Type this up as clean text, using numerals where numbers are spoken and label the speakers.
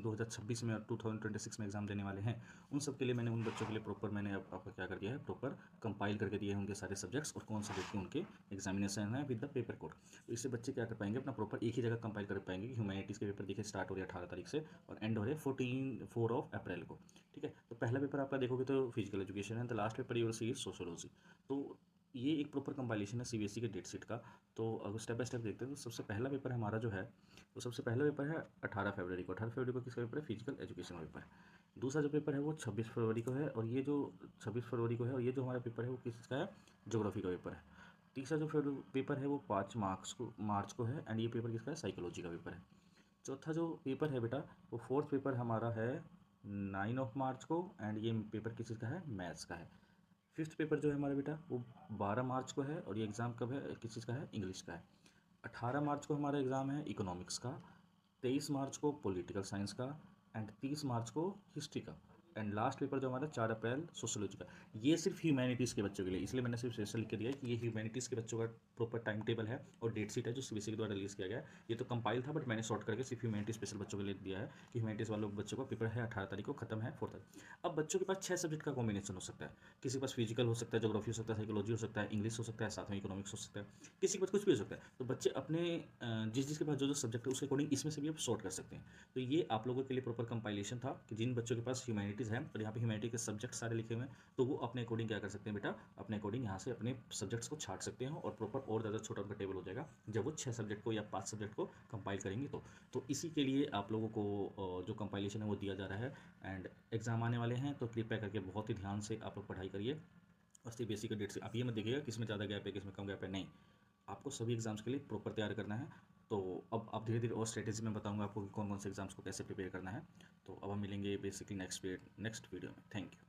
Speaker 1: 2026 में और 2026 में एग्ज़ाम देने वाले हैं, उन सब के लिए मैंने उन बच्चों के लिए प्रॉपर मैंने अब आपका क्या कर दिया है, प्रॉपर कंपाइल करके दिए हैं उनके सारे सब्जेक्ट्स और कौन सब्जेक्ट के उनके एग्जामिनेशन है विद द पेपर कोड। तो इससे बच्चे क्या कर पाएंगे, अपना प्रॉपर एक ही जगह कंपाइल कर पाएंगे कि ह्यूमैनिटीज़ के पेपर देखिए स्टार्ट हो रहे हैं 18 तारीख से और एंड हो रहे हैं 4 अप्रैल को। ठीक है, तो पहला पेपर आपका देखोगे तो फिजिकल एजुकेशन है, the last paper you will see is sociology. तो ये एक प्रॉपर कंपाइलेशन है सीबीएसई के डेट शीट का। तो अगर स्टेप बाय स्टेप देखते हैं तो सबसे पहला पेपर हमारा जो है, तो सबसे पहला पेपर है 18 फरवरी को। 18 फरवरी को किसका पेपर है, फिजिकल एजुकेशन का पेपर है। दूसरा जो पेपर है वो 26 फरवरी को है, और ये जो 26 फरवरी को है, और ये जो हमारा पेपर है वो किसका है, ज्योग्राफी का पेपर है। तीसरा जो पेपर है वो 5 मार्च को है, एंड ये पेपर किसका है, साइकोलॉजी का पेपर है। चौथा जो पेपर है बेटा, वो फोर्थ पेपर हमारा है 9 मार्च को, एंड ये पेपर किस चीज़ का है, मैथ्स का है। फिफ्थ पेपर जो है हमारा बेटा वो 12 मार्च को है, और ये एग्ज़ाम कब है, किस चीज़ का है, इंग्लिश का है। 18 मार्च को हमारा एग्ज़ाम है इकोनॉमिक्स का, 23 मार्च को पॉलिटिकल साइंस का, एंड 30 मार्च को हिस्ट्री का, एंड लास्ट पेपर जो हमारा 4 अप्रैल सोशोलॉजी का। ये सिर्फ ह्यूमैनिटीज़ के बच्चों के लिए, इसलिए मैंने सिर्फ स्पेशल लिख के दिया है कि ये ह्यूमैनिटीज़ के बच्चों का प्रॉपर टाइम टेबल है और डेट शीट है जो सीबीएसई के द्वारा रिलीज़ किया गया है। ये तो कंपाइल था, बट मैंने शॉर्ट करके सिर्फ ह्यूमैनिटी स्पेशल बच्चों के लिए दिया है कि ह्यूमैनिटीज़ वालों बच्चों का पेपर है 18 तारीख को, खत्म है 4 तारीख। अब बच्चों के पास 6 सब्जेक्ट का कॉम्बिनेशन हो सकता है, किसी के पास फिजिकल हो सकता है, ज्योग्राफी हो सकता है, साइकोलॉजी हो सकता है, इंग्लिश हो सकता है, साथ में इकोनॉमिक्स हो सकता है, किसी के पास कुछ भी हो सकता है। तो बच्चे अपने जिसके पास जो जो सब्जेक्ट है उसके अकॉर्डिंग इसमें से भी आप सॉर्ट कर सकते हैं। तो ये आप लोगों के लिए प्रॉपर कंपाइलेशन था कि जिन बच्चों के पास ह्यूमैनिटीज़ है और यहाँ पे ह्यूमैनिटी के सब्जेक्ट सारे लिखे हुए हैं, तो वो अपने अकॉर्डिंग क्या कर सकते हैं बेटा, अपने अकॉर्डिंग यहाँ से अपने सब्जेक्ट्स को छाट सकते हैं और प्रॉपर और ज़्यादा छोटा उनका टेबल हो जाएगा जब वो 6 सब्जेक्ट को या 5 सब्जेक्ट को कंपाइल करेंगे। तो इसी के लिए आप लोगों को जो कंपाइलेशन है वो दिया जा रहा है। एंड एग्ज़ाम आने वाले हैं, तो कृपया करके बहुत ही ध्यान से आप लोग पढ़ाई करिए। और सीबीएसई का डेट से आप ये मत देखिएगा किसमें ज़्यादा गैप है किसमें कम गैप है, नहीं, आपको सभी एग्जाम्स के लिए प्रॉपर तैयार करना है। तो अब धीरे धीरे और स्ट्रेटेजी में बताऊंगा आपको कि कौन कौन से एग्जाम्स को कैसे प्रिपेयर करना है। तो अब हम मिलेंगे बेसिकली नेक्स्ट वीडियो में। Thank you.